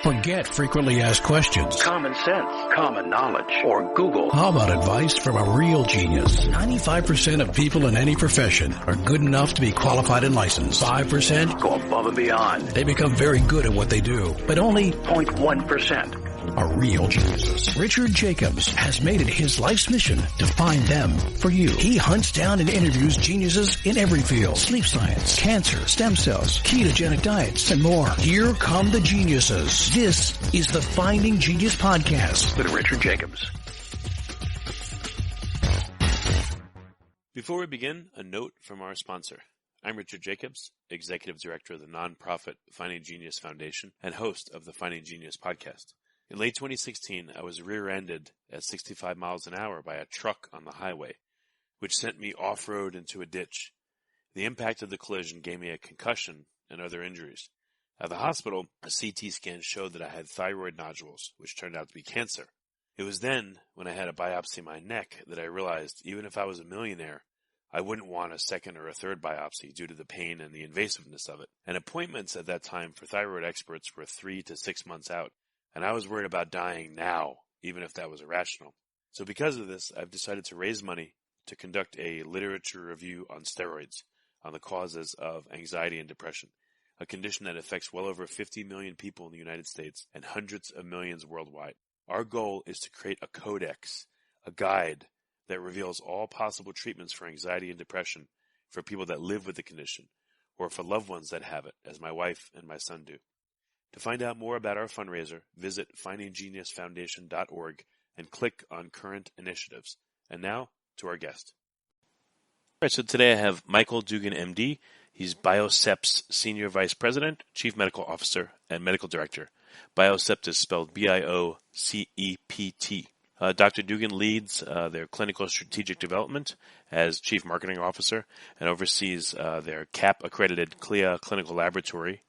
Forget frequently asked questions, common sense, common knowledge, or Google. How about advice from a real genius? 95% of people in any profession are good enough to be qualified and licensed. 5% go above and beyond. They become very good at what they do, but only 0.1% are real geniuses. Richard Jacobs has made it his life's mission to find them for you. He hunts down and interviews geniuses in every field: sleep science, cancer, stem cells, ketogenic diets, and more. Here come the geniuses. This is the Finding Genius Podcast with Richard Jacobs. Before we begin, a note from our sponsor. I'm Richard Jacobs, Executive Director of the nonprofit Finding Genius Foundation and host of the Finding Genius Podcast. In late 2016, I was rear-ended at 65 miles an hour by a truck on the highway, which sent me off-road into a ditch. The impact of the collision gave me a concussion and other injuries. At the hospital, a CT scan showed that I had thyroid nodules, which turned out to be cancer. It was then, when I had a biopsy in my neck, that I realized even if I was a millionaire, I wouldn't want a second or a third biopsy due to the pain and the invasiveness of it. And appointments at that time for thyroid experts were 3 to 6 months out. And I was worried about dying now, even if that was irrational. So because of this, I've decided to raise money to conduct a literature review on steroids, on the causes of anxiety and depression, a condition that affects well over 50 million people in the United States and hundreds of millions worldwide. Our goal is to create a codex, a guide that reveals all possible treatments for anxiety and depression for people that live with the condition, or for loved ones that have it, as my wife and my son do. To find out more about our fundraiser, visit findinggeniusfoundation.org and click on current initiatives. And now, to our guest. All right, so today I have Michael Dugan, MD. He's Biocept's Senior Vice President, Chief Medical Officer, and Medical Director. Biocept is spelled B-I-O-C-E-P-T. Dr. Dugan leads their clinical strategic development as Chief Marketing Officer and oversees their CAP-accredited CLIA clinical laboratory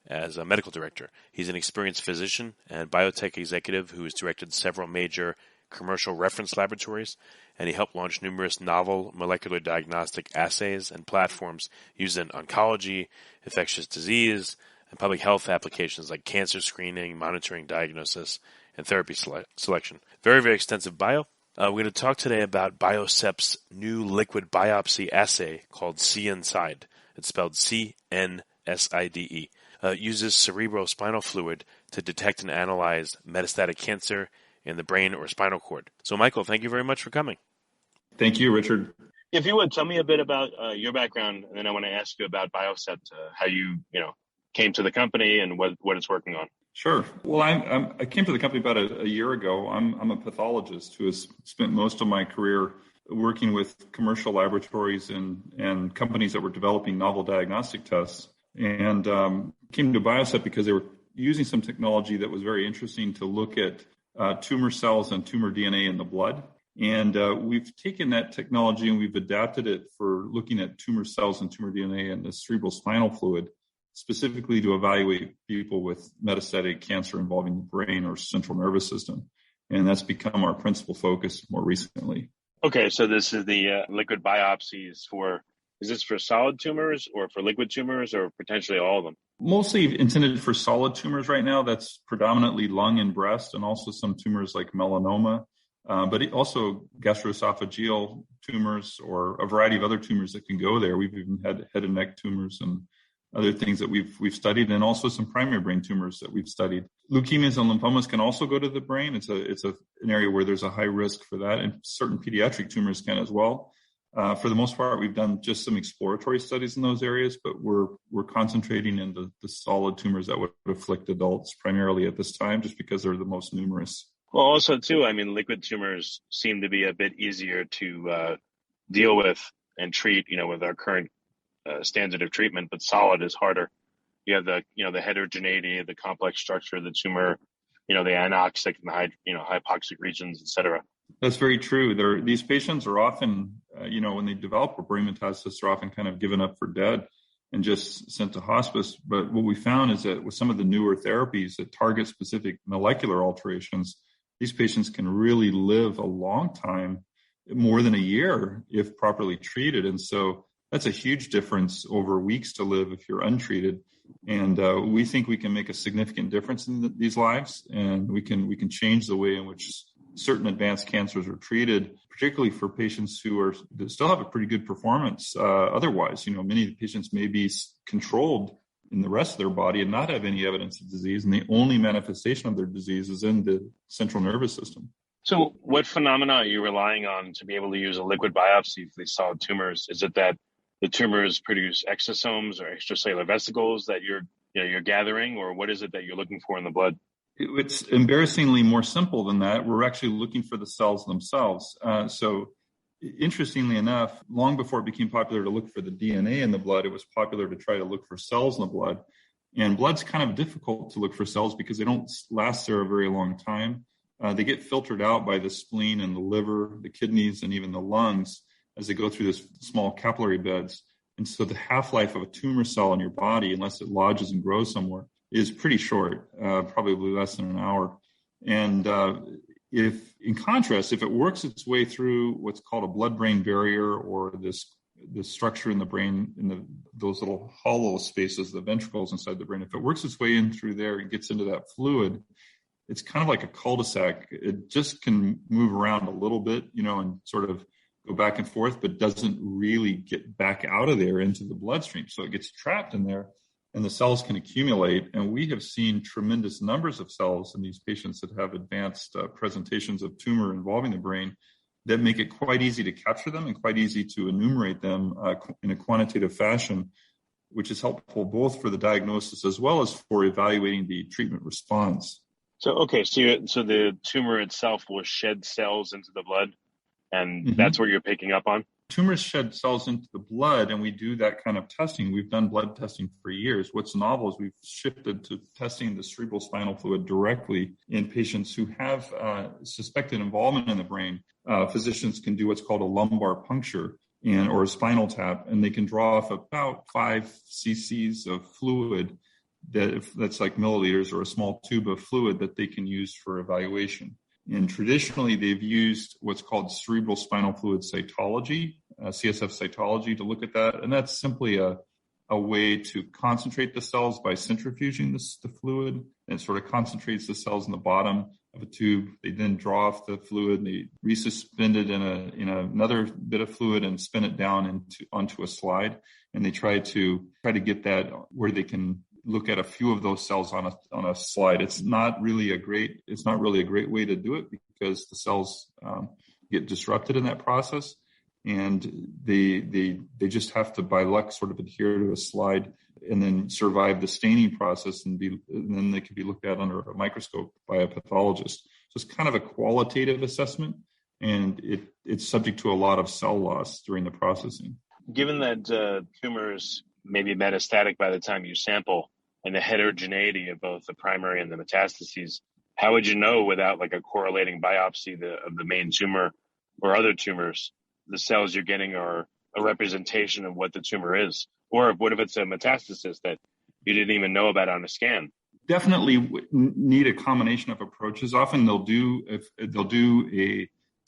as a medical director. He's an experienced physician and biotech executive who has directed several major commercial reference laboratories, and he helped launch numerous novel molecular diagnostic assays and platforms used in oncology, infectious disease, and public health applications like cancer screening, monitoring, diagnosis, and therapy selection. Very, very extensive bio. We're going to talk today about Biocept's new liquid biopsy assay called CNSide. It's spelled C-N-S-I-D-E. Uses cerebrospinal fluid to detect and analyze metastatic cancer in the brain or spinal cord. So, Michael, thank you very much for coming. Thank you, Richard. If you would, tell me a bit about your background, and then I want to ask you about Biocept, how you came to the company and what it's working on. Sure. Well, I came to the company about a year ago. I'm a pathologist who has spent most of my career working with commercial laboratories and companies that were developing novel diagnostic tests, and came to Biocept because they were using some technology that was very interesting to look at tumor cells and tumor DNA in the blood. And we've taken that technology and we've adapted it for looking at tumor cells and tumor DNA in the cerebrospinal fluid, specifically to evaluate people with metastatic cancer involving the brain or central nervous system. And that's become our principal focus more recently. Okay, so this is the liquid biopsies is this for solid tumors or for liquid tumors or potentially all of them? Mostly intended for solid tumors right now. That's predominantly lung and breast, and also some tumors like melanoma, but also gastroesophageal tumors or a variety of other tumors that can go there. We've even had head and neck tumors and other things that we've studied, and also some primary brain tumors that we've studied. Leukemias and lymphomas can also go to the brain. It's an area where there's a high risk for that, and certain pediatric tumors can as well. For the most part, we've done just some exploratory studies in those areas, but we're concentrating in the solid tumors that would afflict adults primarily at this time, just because they're the most numerous. Well, also too, liquid tumors seem to be a bit easier to deal with and treat, with our current standard of treatment, but solid is harder. You have the heterogeneity, the complex structure of the tumor, the anoxic and the hypoxic regions, et cetera. That's very true. These patients are often, when they develop a brain metastasis, they're often kind of given up for dead and just sent to hospice. But what we found is that with some of the newer therapies that target specific molecular alterations, these patients can really live a long time, more than a year, if properly treated. And so that's a huge difference over weeks to live if you're untreated. And we think we can make a significant difference in these lives, and we can change the way in which certain advanced cancers are treated, particularly for patients that still have a pretty good performance. Otherwise, many patients may be controlled in the rest of their body and not have any evidence of disease, and the only manifestation of their disease is in the central nervous system. So what phenomena are you relying on to be able to use a liquid biopsy for these solid tumors? Is it that the tumors produce exosomes or extracellular vesicles that you're gathering, or what is it that you're looking for in the blood? It's embarrassingly more simple than that. We're actually looking for the cells themselves. So interestingly enough, long before it became popular to look for the DNA in the blood, it was popular to try to look for cells in the blood. And blood's kind of difficult to look for cells because they don't last there a very long time. They get filtered out by the spleen and the liver, the kidneys, and even the lungs as they go through this small capillary beds. And so the half-life of a tumor cell in your body, unless it lodges and grows somewhere, is pretty short, probably less than an hour. And if it works its way through what's called a blood-brain barrier, or this structure in the brain, those little hollow spaces, the ventricles inside the brain, if it works its way in through there and gets into that fluid, it's kind of like a cul-de-sac. It just can move around a little bit, and sort of go back and forth, but doesn't really get back out of there into the bloodstream. So it gets trapped in there, and the cells can accumulate. And we have seen tremendous numbers of cells in these patients that have advanced presentations of tumor involving the brain that make it quite easy to capture them and quite easy to enumerate them in a quantitative fashion, which is helpful both for the diagnosis as well as for evaluating the treatment response. So the tumor itself will shed cells into the blood, and that's what you're picking up on? Tumors shed cells into the blood, and we do that kind of testing. We've done blood testing for years. What's novel is we've shifted to testing the cerebrospinal fluid directly in patients who have suspected involvement in the brain. Physicians can do what's called a lumbar puncture or a spinal tap, and they can draw off about 5 cc's of fluid that's like milliliters, or a small tube of fluid that they can use for evaluation. And traditionally, they've used what's called cerebral spinal fluid cytology, CSF cytology, to look at that. And that's simply a way to concentrate the cells by centrifuging the fluid. And it sort of concentrates the cells in the bottom of a tube. They then draw off the fluid, and they resuspend it in another bit of fluid and spin it down onto a slide. And they try to get that where they can look at a few of those cells on a slide. It's not really a great way to do it, because the cells get disrupted in that process, and they just have to, by luck, sort of adhere to a slide and then survive the staining process, and then they can be looked at under a microscope by a pathologist. So it's kind of a qualitative assessment, and it's subject to a lot of cell loss during the processing. Given that tumors may be metastatic by the time you sample, and the heterogeneity of both the primary and the metastases, how would you know without like a correlating biopsy of the main tumor or other tumors, the cells you're getting are a representation of what the tumor is? Or what if it's a metastasis that you didn't even know about on a scan? Definitely need a combination of approaches. Often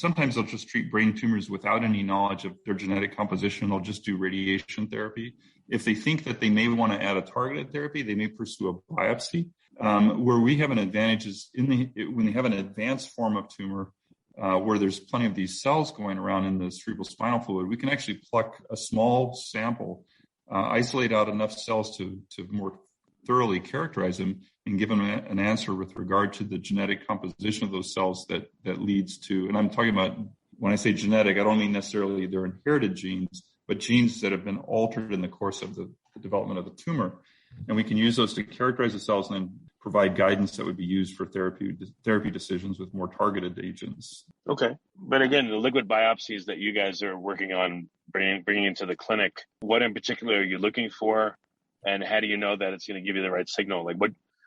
sometimes they'll just treat brain tumors without any knowledge of their genetic composition. They'll just do radiation therapy. If they think that they may want to add a targeted therapy, they may pursue a biopsy. Where we have an advantage is when they have an advanced form of tumor, where there's plenty of these cells going around in the cerebral spinal fluid, we can actually pluck a small sample, isolate out enough cells to more thoroughly characterize them, and give them an answer with regard to the genetic composition of those cells that leads to, and I'm talking about, when I say genetic, I don't mean necessarily they're inherited genes, but genes that have been altered in the course of the development of the tumor. And we can use those to characterize the cells and then provide guidance that would be used for therapy decisions with more targeted agents. Okay. But again, the liquid biopsies that you guys are working on bringing into the clinic, what in particular are you looking for? And how do you know that it's going to give you the right signal? Like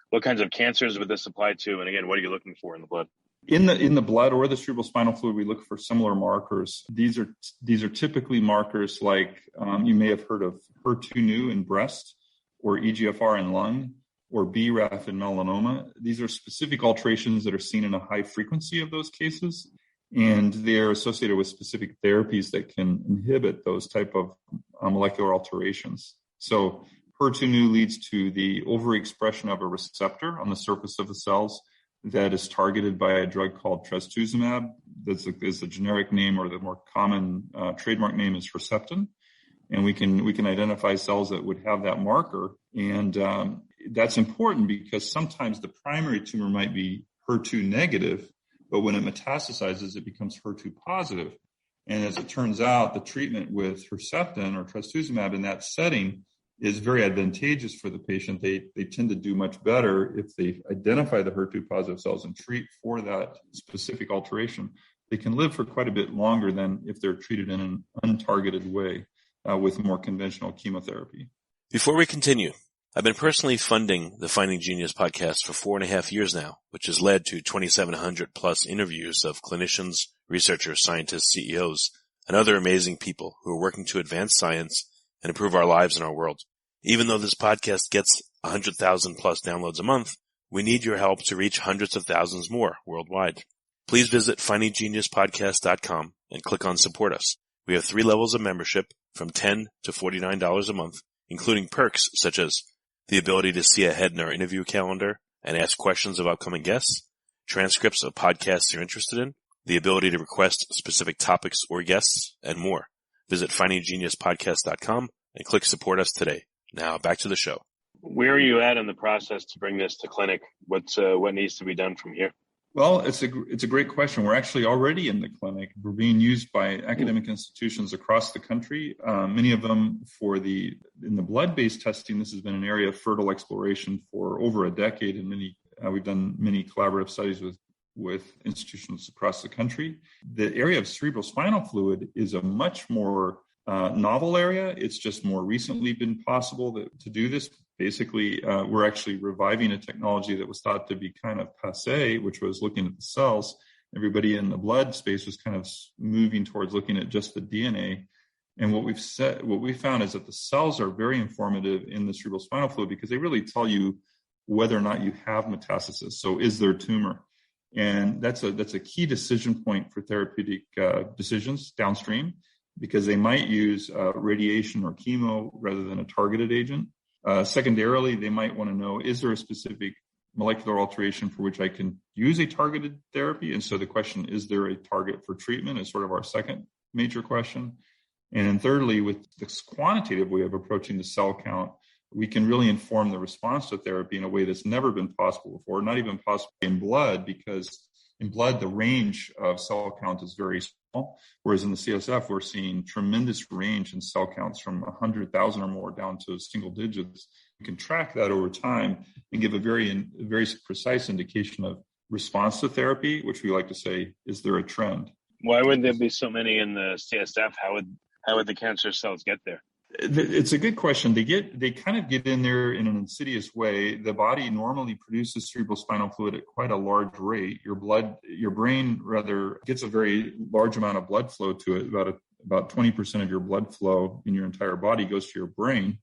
what kinds of cancers would this apply to? And again, what are you looking for in the blood? In the blood or the cerebral spinal fluid, we look for similar markers. These are typically markers like you may have heard of HER2/neu in breast, or EGFR in lung, or BRAF in melanoma. These are specific alterations that are seen in a high frequency of those cases, and they're associated with specific therapies that can inhibit those type of molecular alterations. So HER2/neu leads to the overexpression of a receptor on the surface of the cells that is targeted by a drug called trastuzumab. That's the generic name, or the more common trademark name is Herceptin. And we can identify cells that would have that marker. And that's important because sometimes the primary tumor might be HER2 negative, but when it metastasizes, it becomes HER2 positive. And as it turns out, the treatment with Herceptin or trastuzumab in that setting is very advantageous for the patient. They tend to do much better if they identify the HER2 positive cells and treat for that specific alteration. They can live for quite a bit longer than if they're treated in an untargeted way with more conventional chemotherapy. Before we continue, I've been personally funding the Finding Genius podcast for 4.5 years now, which has led to 2,700 plus interviews of clinicians, researchers, scientists, CEOs, and other amazing people who are working to advance science and improve our lives and our world. Even though this podcast gets 100,000 plus downloads a month, we need your help to reach hundreds of thousands more worldwide. Please visit findinggeniuspodcast.com and click on Support Us. We have 3 levels of membership from $10 to $49 a month, including perks such as the ability to see ahead in our interview calendar and ask questions of upcoming guests, transcripts of podcasts you're interested in, the ability to request specific topics or guests, and more. Visit findinggeniuspodcast.com and click Support Us today. Now back to the show. Where are you at in the process to bring this to clinic? What needs to be done from here? Well, it's a great question. We're actually already in the clinic. We're being used by academic institutions across the country. Many of them in the blood-based testing. This has been an area of fertile exploration for over a decade, and we've done many collaborative studies with institutions across the country. The area of cerebrospinal fluid is a much more novel area. It's just more recently been possible to do this. Basically, we're actually reviving a technology that was thought to be kind of passé, which was looking at the cells. Everybody in the blood space was kind of moving towards looking at just the DNA. And what we found is that the cells are very informative in the cerebrospinal fluid because they really tell you whether or not you have metastasis. So is there tumor? And that's a key decision point for therapeutic decisions downstream, because they might use radiation or chemo rather than a targeted agent. Secondarily, they might want to know, is there a specific molecular alteration for which I can use a targeted therapy? And so the question, is there a target for treatment, is sort of our second major question. And then thirdly, with this quantitative way of approaching the cell count, we can really inform the response to therapy in a way that's never been possible before, not even possible in blood, because in blood, the range of cell count is very small, whereas in the CSF, we're seeing tremendous range in cell counts from 100,000 or more down to single digits. We can track that over time and give a very precise indication of response to therapy, which we like to say, is there a trend? Why would there be so many in the CSF? How would the cancer cells get there? It's a good question. They kind of get in there in an insidious way. The body normally produces cerebrospinal fluid at quite a large rate. Your brain rather gets a very large amount of blood flow to it. About 20% of your blood flow in your entire body goes to your brain.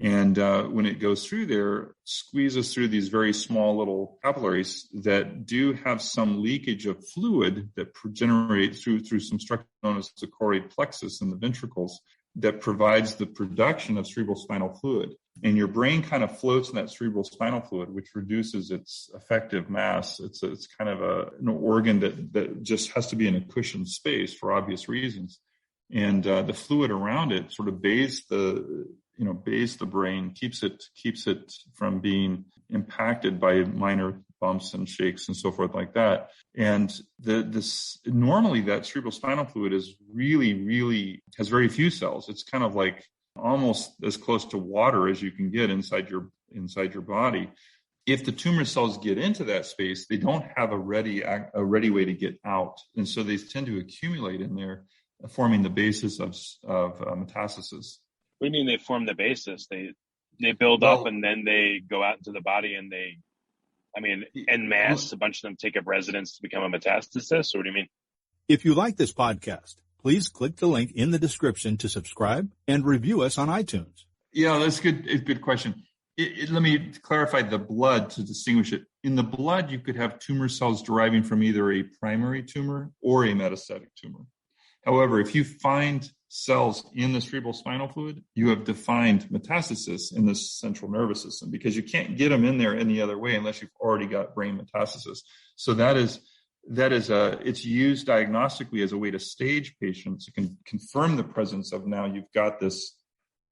And when it goes through there, squeezes through these very small little capillaries that do have some leakage of fluid that generates through some structure known as the choroid plexus in the ventricles, that provides the production of cerebrospinal fluid. And your brain kind of floats in that cerebrospinal fluid, which reduces its effective mass. It's kind of an organ that just has to be in a cushioned space for obvious reasons. And the fluid around it sort of bathes the brain, keeps it from being impacted by minor bumps and shakes and so forth like that. And normally that cerebrospinal fluid is really has very few cells. It's kind of like almost as close to water as you can get inside your body. If the tumor cells get into that space, they don't have a ready way to get out, and so they tend to accumulate in there, forming the basis of metastasis. What do you mean they form the basis? They build up and then they go out into the body and en masse, a bunch of them take up residence to become a metastasis? Or what do you mean? If you like this podcast, please click the link in the description to subscribe and review us on iTunes. Yeah, that's good. It's a good question. Let me clarify the blood to distinguish it. In the blood, you could have tumor cells deriving from either a primary tumor or a metastatic tumor. However, if you find cells in the cerebral spinal fluid, you have defined metastasis in the central nervous system, because you can't get them in there any other way unless you've already got brain metastasis. So it's used diagnostically as a way to stage patients. You can confirm the presence of, now you've got this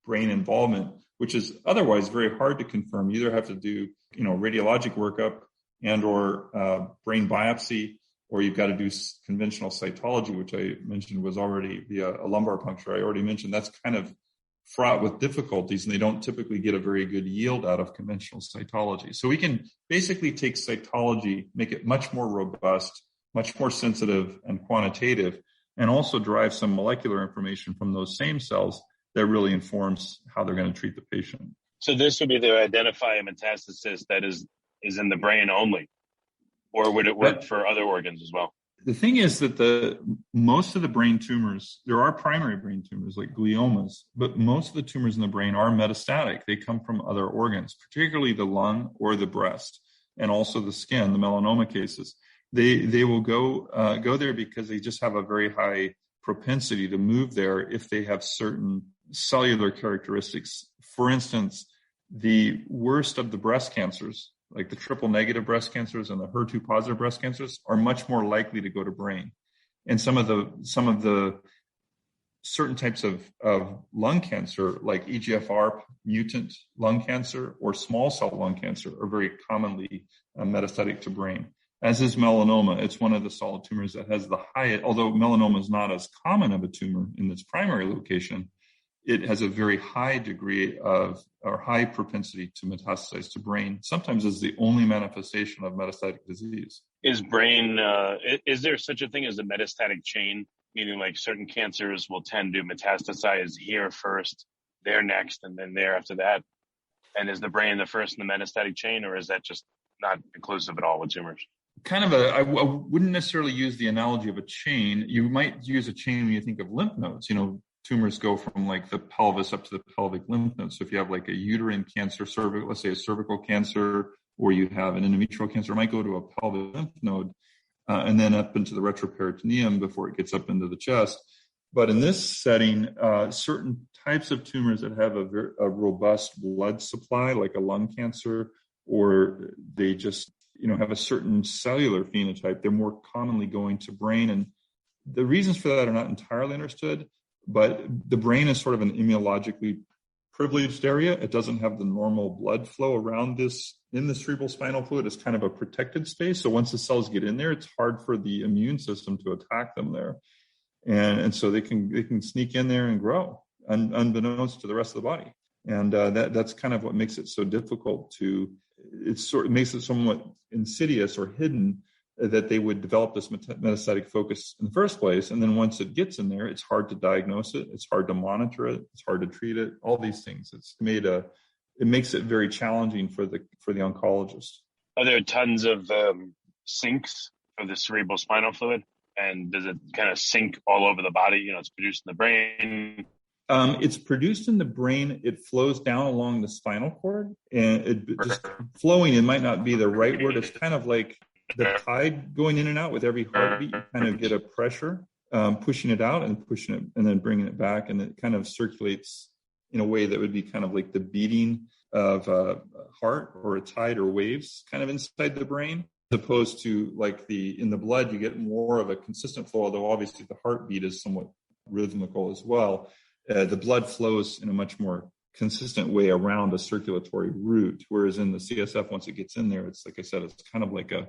brain involvement, which is otherwise very hard to confirm. You either have to do, radiologic workup and or brain biopsy, or you've got to do conventional cytology, which I mentioned was already via a lumbar puncture. I already mentioned that's kind of fraught with difficulties, and they don't typically get a very good yield out of conventional cytology. So we can basically take cytology, make it much more robust, much more sensitive and quantitative, and also derive some molecular information from those same cells that really informs how they're going to treat the patient. So this would be to identify a metastasis that is in the brain only, or would it work for other organs as well? The thing is that most of the brain tumors, there are primary brain tumors like gliomas, but most of the tumors in the brain are metastatic. They come from other organs, particularly the lung or the breast, and also the skin, the melanoma cases. They will go there because they just have a very high propensity to move there if they have certain cellular characteristics. For instance, the worst of the breast cancers, like the triple negative breast cancers and the HER2 positive breast cancers, are much more likely to go to brain. And some of the certain types of lung cancer, like EGFR mutant lung cancer or small cell lung cancer, are very commonly metastatic to brain, as is melanoma. It's one of the solid tumors that has the highest, although melanoma is not as common of a tumor in its primary location, it has a very high degree of, or high propensity to metastasize to brain, sometimes as the only manifestation of metastatic disease. Is there such a thing as a metastatic chain, meaning like certain cancers will tend to metastasize here first, there next, and then there after that? And is the brain the first in the metastatic chain, or is that just not inclusive at all with tumors? I wouldn't necessarily use the analogy of a chain. You might use a chain when you think of lymph nodes. Tumors go from like the pelvis up to the pelvic lymph nodes. So if you have like a uterine cancer, let's say a cervical cancer, or you have an endometrial cancer, it might go to a pelvic lymph node and then up into the retroperitoneum before it gets up into the chest. But in this setting, certain types of tumors that have a robust blood supply, like a lung cancer, or they just have a certain cellular phenotype, they're more commonly going to brain. And the reasons for that are not entirely understood. But the brain is sort of an immunologically privileged area. It doesn't have the normal blood flow around this in the cerebral spinal fluid. It's kind of a protected space. So once the cells get in there, it's hard for the immune system to attack them there. And so they can sneak in there and grow unbeknownst to the rest of the body. And that's kind of what makes it so difficult it makes it somewhat insidious or hidden that they would develop this metastatic focus in the first place. And then once it gets in there, it's hard to diagnose it. It's hard to monitor it. It's hard to treat it. All these things. It makes it very challenging for the oncologist. Are there tons of sinks for the cerebral spinal fluid? And does it kind of sink all over the body? It's produced in the brain. It's produced in the brain. It flows down along the spinal cord, and it just flowing. It might not be the right word. It's kind of like the tide going in and out with every heartbeat. You kind of get a pressure, pushing it out and pushing it and then bringing it back. And it kind of circulates in a way that would be kind of like the beating of a heart or a tide or waves kind of inside the brain, as opposed to like in the blood, you get more of a consistent flow, although obviously the heartbeat is somewhat rhythmical as well. The blood flows in a much more consistent way around a circulatory route, whereas in the CSF, once it gets in there, it's like I said, it's kind of like a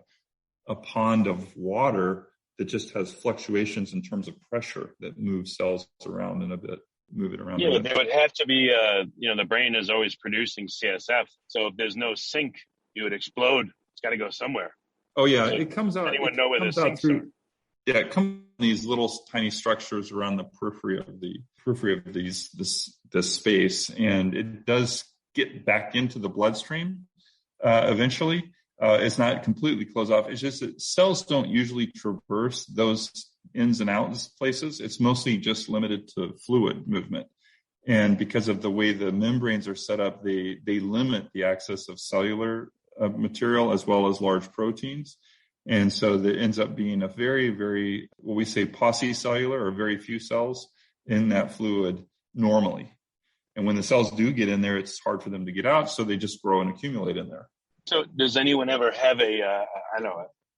pond of water that just has fluctuations in terms of pressure that moves cells around move it around. Yeah, but there would have to be, the brain is always producing CSF. So if there's no sink, you would explode. It's got to go somewhere. Oh yeah, so it comes out. Anyone know where the sinks are? Yeah, it comes in these little tiny structures around the periphery of this space, and it does get back into the bloodstream eventually. It's not completely closed off. It's just that cells don't usually traverse those ins and outs places. It's mostly just limited to fluid movement. And because of the way the membranes are set up, they limit the access of cellular material as well as large proteins. And so there ends up being a very, very, what we say, paucicellular, or very few cells in that fluid normally. And when the cells do get in there, it's hard for them to get out, so they just grow and accumulate in there. So does anyone ever have a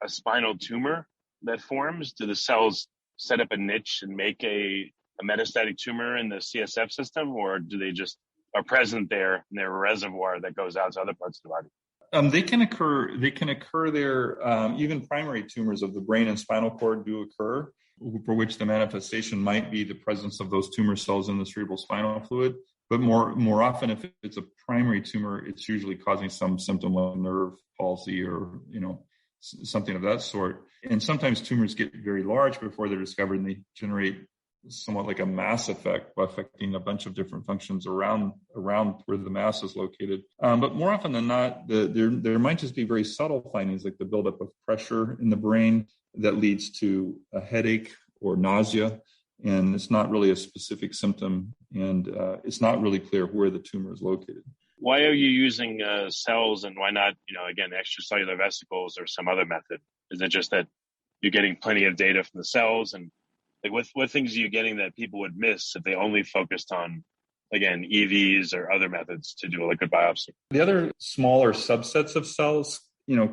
spinal tumor that forms? Do the cells set up a niche and make a metastatic tumor in the CSF system, or do they just are present there in their reservoir that goes out to other parts of the body? They can occur there. Even primary tumors of the brain and spinal cord do occur, for which the manifestation might be the presence of those tumor cells in the cerebral spinal fluid. But more often, if it's a primary tumor, it's usually causing some symptom like nerve palsy or, something of that sort. And sometimes tumors get very large before they're discovered, and they generate somewhat like a mass effect, affecting a bunch of different functions around where the mass is located. But more often than not, there might just be very subtle findings, like the buildup of pressure in the brain that leads to a headache or nausea. And it's not really a specific symptom, and it's not really clear where the tumor is located. Why are you using cells, and why not, again, extracellular vesicles or some other method? Is it just that you're getting plenty of data from the cells? And like, what things are you getting that people would miss if they only focused on, again, EVs or other methods to do a liquid biopsy? The other smaller subsets of cells,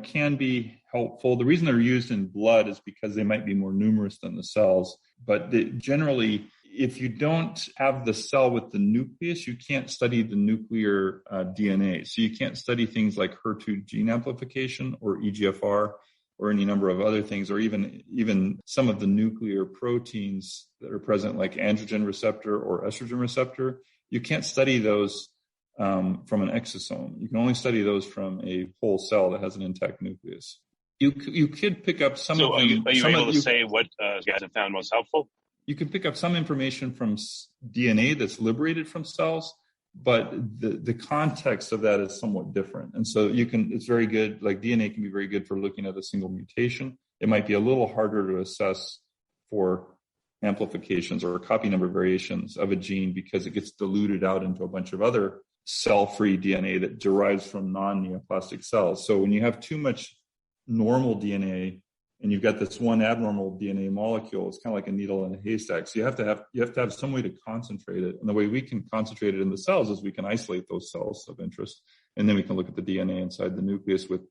can be helpful. The reason they're used in blood is because they might be more numerous than the cells. But generally, if you don't have the cell with the nucleus, you can't study the nuclear DNA. So you can't study things like HER2 gene amplification or EGFR or any number of other things, or even some of the nuclear proteins that are present, like androgen receptor or estrogen receptor. You can't study those from an exosome. You can only study those from a whole cell that has an intact nucleus. You could pick up some of them. Are you able to say what you guys have found most helpful? You can pick up some information from DNA that's liberated from cells, but the context of that is somewhat different. And so it's very good, like DNA can be very good for looking at a single mutation. It might be a little harder to assess for amplifications or copy number variations of a gene, because it gets diluted out into a bunch of other cell-free DNA that derives from non-neoplastic cells. So when you have too much normal DNA and you've got this one abnormal DNA molecule, it's kind of like a needle in a haystack. So you have to have some way to concentrate it. And the way we can concentrate it in the cells is we can isolate those cells of interest, and then we can look at the DNA inside the nucleus with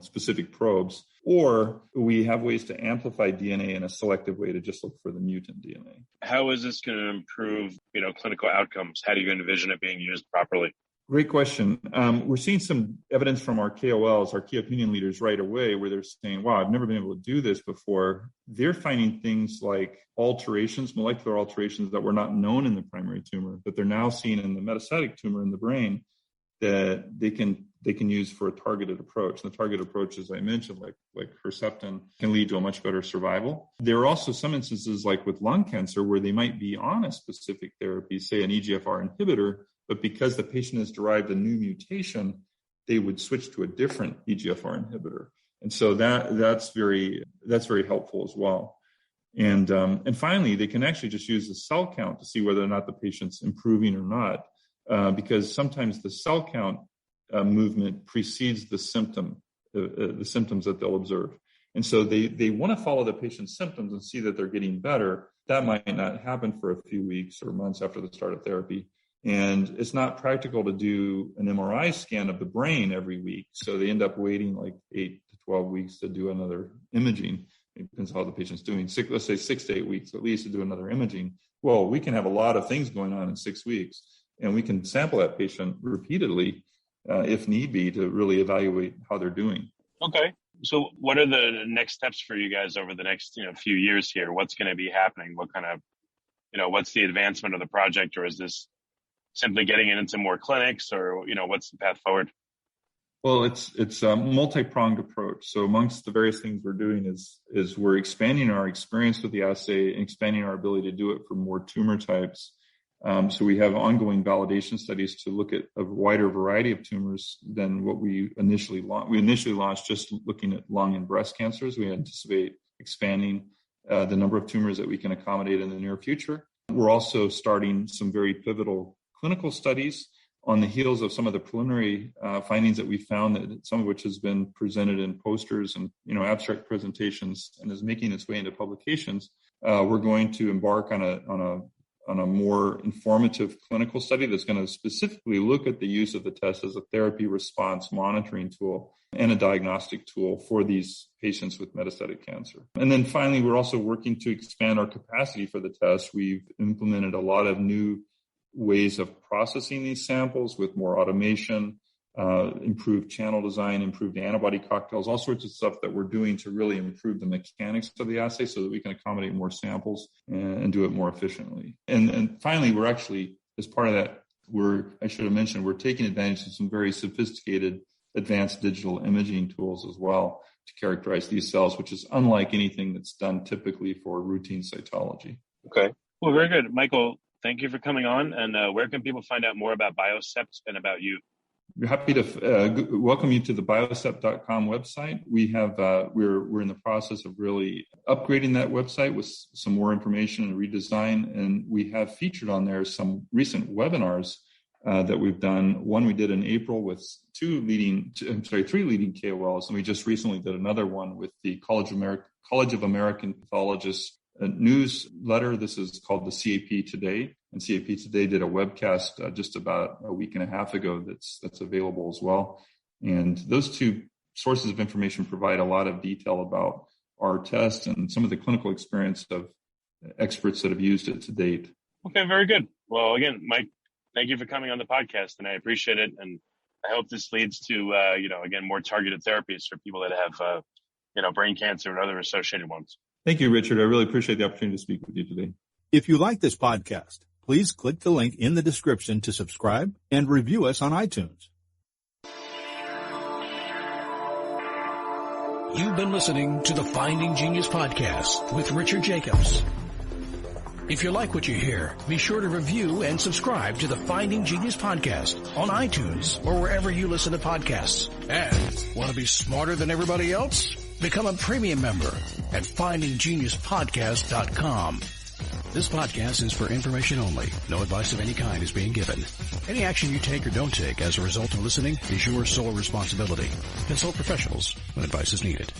specific probes. Or we have ways to amplify DNA in a selective way to just look for the mutant DNA. How is this going to improve, clinical outcomes? How do you envision it being used properly? Great question. We're seeing some evidence from our KOLs, our key opinion leaders, right away, where they're saying, wow, I've never been able to do this before. They're finding things like molecular alterations that were not known in the primary tumor, but they're now seeing in the metastatic tumor in the brain, that they can use for a targeted approach. And the targeted approach, as I mentioned, like Herceptin, can lead to a much better survival. There are also some instances, like with lung cancer, where they might be on a specific therapy, say an EGFR inhibitor, but because the patient has derived a new mutation, they would switch to a different EGFR inhibitor. And so that's very helpful as well. And finally, they can actually just use the cell count to see whether or not the patient's improving or not. Because sometimes the cell count movement precedes the symptoms that they'll observe. And so they want to follow the patient's symptoms and see that they're getting better. That might not happen for a few weeks or months after the start of therapy. And it's not practical to do an MRI scan of the brain every week. So they end up waiting like 8 to 12 weeks to do another imaging. It depends how the patient's doing. Let's say 6 to 8 weeks at least to do another imaging. Well, we can have a lot of things going on in 6 weeks. And we can sample that patient repeatedly, if need be, to really evaluate how they're doing. Okay. So what are the next steps for you guys over the next, few years here? What's going to be happening? What kind of, what's the advancement of the project? Or is this simply getting it into more clinics, or, what's the path forward? Well, it's a multi-pronged approach. So amongst the various things we're doing is we're expanding our experience with the assay and expanding our ability to do it for more tumor types. So we have ongoing validation studies to look at a wider variety of tumors than what we initially launched. We initially launched just looking at lung and breast cancers. We anticipate expanding the number of tumors that we can accommodate in the near future. We're also starting some very pivotal clinical studies on the heels of some of the preliminary findings that we found, that some of which has been presented in posters and abstract presentations and is making its way into publications, we're going to embark on a more informative clinical study that's going to specifically look at the use of the test as a therapy response monitoring tool and a diagnostic tool for these patients with metastatic cancer. And then finally, we're also working to expand our capacity for the test. We've implemented a lot of new ways of processing these samples with more automation, improved channel design, improved antibody cocktails, all sorts of stuff that we're doing to really improve the mechanics of the assay so that we can accommodate more samples and do it more efficiently. And finally, we're actually, as part of that, I should have mentioned, we're taking advantage of some very sophisticated advanced digital imaging tools as well to characterize these cells, which is unlike anything that's done typically for routine cytology. Okay. Well, very good. Michael, thank you for coming on. And where can people find out more about Biocept and about you? We're happy to welcome you to the biocept.com website. We have we're in the process of really upgrading that website with some more information and redesign, and we have featured on there some recent webinars that we've done. One we did in April with three leading KOLs, and we just recently did another one with the College of American Pathologists newsletter. This is called the CAP Today, and CAP Today did a webcast just about a week and a half ago that's available as well. And those two sources of information provide a lot of detail about our test and some of the clinical experience of experts that have used it to date. Okay, very good. Well, again, Mike, thank you for coming on the podcast, and I appreciate it. And I hope this leads to, again, more targeted therapies for people that have, brain cancer and other associated ones. Thank you, Richard. I really appreciate the opportunity to speak with you today. If you like this podcast, please click the link in the description to subscribe and review us on iTunes. You've been listening to the Finding Genius podcast with Richard Jacobs. If you like what you hear, be sure to review and subscribe to the Finding Genius podcast on iTunes or wherever you listen to podcasts. And want to be smarter than everybody else? Become a premium member at findinggeniuspodcast.com. This podcast is for information only. No advice of any kind is being given. Any action you take or don't take as a result of listening is your sole responsibility. Consult professionals when advice is needed.